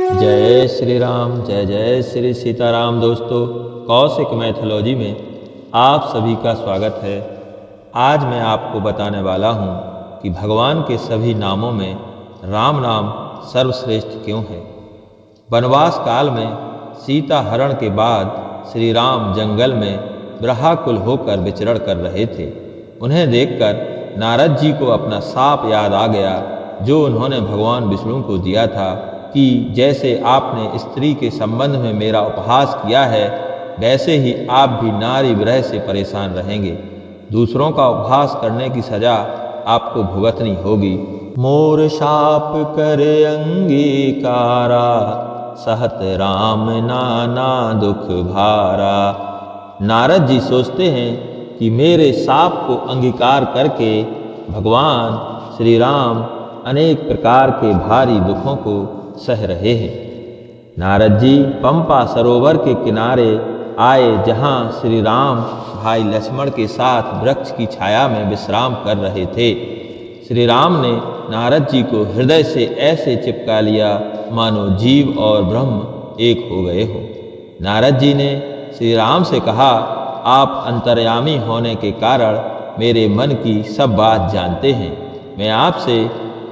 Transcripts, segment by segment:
जय श्री राम, जय जय श्री सीताराम। दोस्तों, कौशिक मैथोलॉजी में आप सभी का स्वागत है। आज मैं आपको बताने वाला हूँ कि भगवान के सभी नामों में राम नाम सर्वश्रेष्ठ क्यों है। वनवास काल में सीता हरण के बाद श्री राम जंगल में व्याकुल होकर विचरण कर रहे थे। उन्हें देखकर नारद जी को अपना शाप याद आ गया, जो उन्होंने भगवान विष्णु को दिया था कि जैसे आपने स्त्री के संबंध में मेरा उपहास किया है, वैसे ही आप भी नारी विरह से परेशान रहेंगे। दूसरों का उपहास करने की सजा आपको भुगतनी होगी। मोर शाप करे अंगीकारा, सहत राम नाना दुख भारा। नारद जी सोचते हैं कि मेरे शाप को अंगीकार करके भगवान श्री राम अनेक प्रकार के भारी दुखों को सह रहे हैं। नारद जी पंपा सरोवर के किनारे आए, जहां श्री राम भाई लक्ष्मण के साथ वृक्ष की छाया में विश्राम कर रहे थे। श्री राम ने नारद जी को हृदय से ऐसे चिपका लिया मानो जीव और ब्रह्म एक हो गए हो। नारद जी ने श्री राम से कहा, आप अंतर्यामी होने के कारण मेरे मन की सब बात जानते हैं। मैं आपसे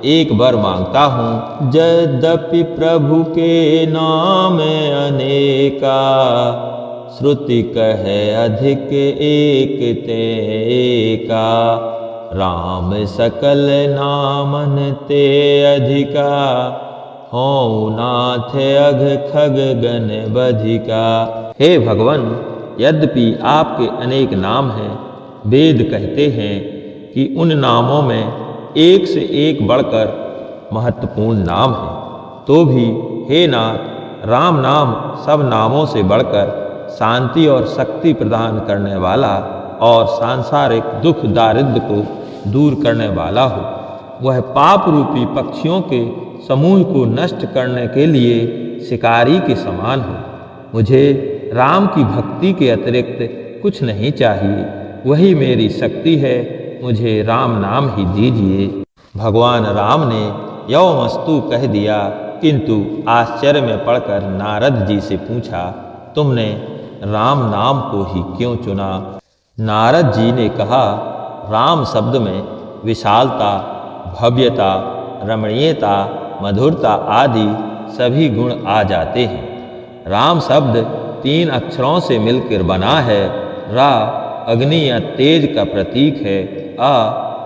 एक वर मांगता हूँ। यद्यपि प्रभु के नाम अनेका, श्रुति कहे अधिक एक ते एका। राम सकल नामन ते अधिका, हों नाथ अघ खग गण बधिका। हे भगवान, यद्यपि आपके अनेक नाम हैं, वेद कहते हैं कि उन नामों में एक से एक बढ़कर महत्वपूर्ण नाम है, तो भी हे नाथ, राम नाम सब नामों से बढ़कर शांति और शक्ति प्रदान करने वाला और सांसारिक दुख दारिद्र्य को दूर करने वाला हो। वह पाप रूपी पक्षियों के समूह को नष्ट करने के लिए शिकारी के समान हो। मुझे राम की भक्ति के अतिरिक्त कुछ नहीं चाहिए, वही मेरी शक्ति है। मुझे राम नाम ही दीजिए। भगवान राम ने यौमस्तु कह दिया, किंतु आश्चर्य में पड़कर नारद जी से पूछा, तुमने राम नाम को ही क्यों चुना? नारद जी ने कहा, राम शब्द में विशालता, भव्यता, रमणीयता, मधुरता आदि सभी गुण आ जाते हैं। राम शब्द 3 अक्षरों से मिलकर बना है। रा अग्नि या तेज का प्रतीक है, आ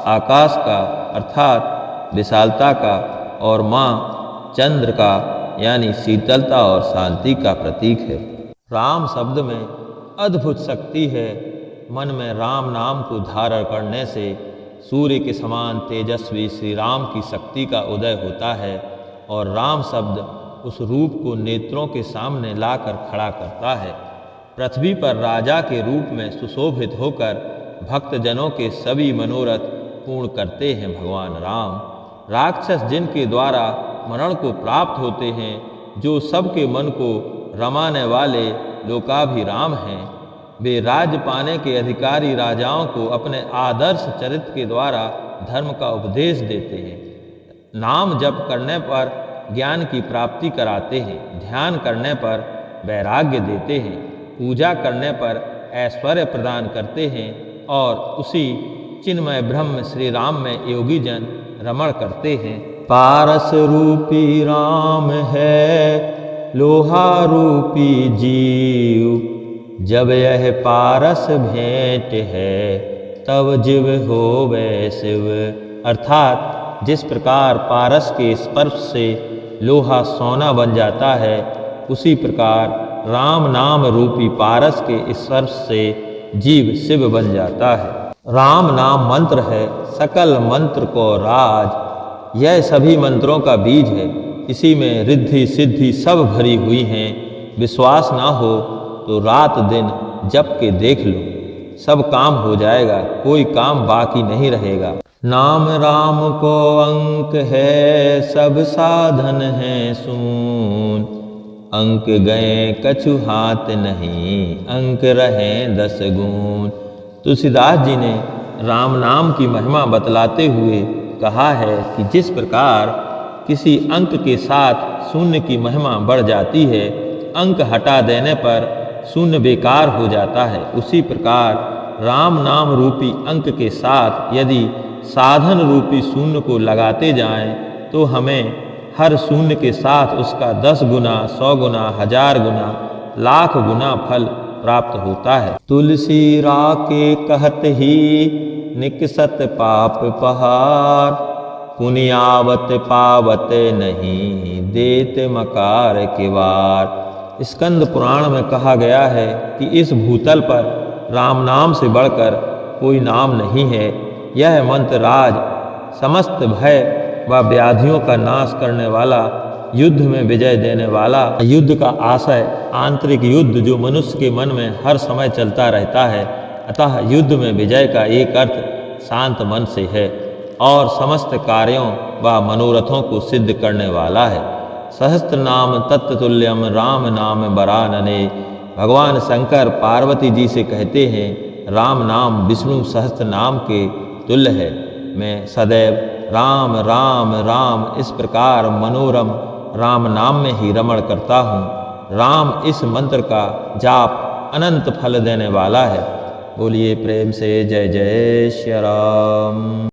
आकाश का अर्थात विशालता का, और माँ चंद्र का यानी शीतलता और शांति का प्रतीक है। राम शब्द में अद्भुत शक्ति है। मन में राम नाम को धारण करने से सूर्य के समान तेजस्वी श्री राम की शक्ति का उदय होता है, और राम शब्द उस रूप को नेत्रों के सामने लाकर खड़ा करता है। पृथ्वी पर राजा के रूप में सुशोभित होकर भक्तजनों के सभी मनोरथ पूर्ण करते हैं भगवान राम। राक्षस जिनके द्वारा मरण को प्राप्त होते हैं, जो सबके मन को रमाने वाले लोकाभिराम हैं, वे राज्य पाने के अधिकारी राजाओं को अपने आदर्श चरित्र के द्वारा धर्म का उपदेश देते हैं। नाम जप करने पर ज्ञान की प्राप्ति कराते हैं, ध्यान करने पर वैराग्य देते हैं, पूजा करने पर ऐश्वर्य प्रदान करते हैं, और उसी चिन्मय ब्रह्म श्री राम में योगी जन रमण करते हैं। पारस रूपी राम है, लोहा रूपी जीव। जब यह पारस भेंट है, तब जीव होवे शिव। अर्थात जिस प्रकार पारस के स्पर्श से लोहा सोना बन जाता है, उसी प्रकार राम नाम रूपी पारस के स्पर्श से जीव शिव बन जाता है। राम नाम मंत्र है, सकल मंत्र को राज। यह सभी मंत्रों का बीज है। इसी में रिद्धि सिद्धि सब भरी हुई हैं। विश्वास ना हो तो रात दिन जप के देख लो, सब काम हो जाएगा, कोई काम बाकी नहीं रहेगा। नाम राम को अंक है, सब साधन है सून। अंक गए कछु हाथ नहीं, अंक रहे 10 गुण। तुलसीदास जी ने राम नाम की महिमा बतलाते हुए कहा है कि जिस प्रकार किसी अंक के साथ शून्य की महिमा बढ़ जाती है। अंक हटा देने पर शून्य बेकार हो जाता है। उसी प्रकार राम नाम रूपी अंक के साथ यदि साधन रूपी शून्य को लगाते जाएं तो हमें हर शून्य के साथ उसका 10 गुना, 100 गुना, 1000 गुना, लाख गुना फल प्राप्त होता है। तुलसी राके कहत ही निकसत पाप पहार, पुनियावत पावत नहीं देत मकार के वार। स्कंद पुराण में कहा गया है कि इस भूतल पर राम नाम से बढ़कर कोई नाम नहीं है। यह मंत्र राज समस्त भय व व्याधियों का नाश करने वाला, युद्ध में विजय देने वाला, युद्ध का आशय आंतरिक युद्ध जो मनुष्य के मन में हर समय चलता रहता है। अतः युद्ध में विजय का एक अर्थ शांत मन से है और समस्त कार्यों व मनोरथों को सिद्ध करने वाला है। सहस्त्र नाम तत्तुल्यम राम नाम बरानने। भगवान शंकर पार्वती जी से कहते हैं, राम नाम विष्णु सहस्त्र नाम के तुल्य है। मैं सदैव राम राम राम इस प्रकार मनोरम राम नाम में ही रमण करता हूँ। राम इस मंत्र का जाप अनंत फल देने वाला है। बोलिए प्रेम से जय जय श्री राम।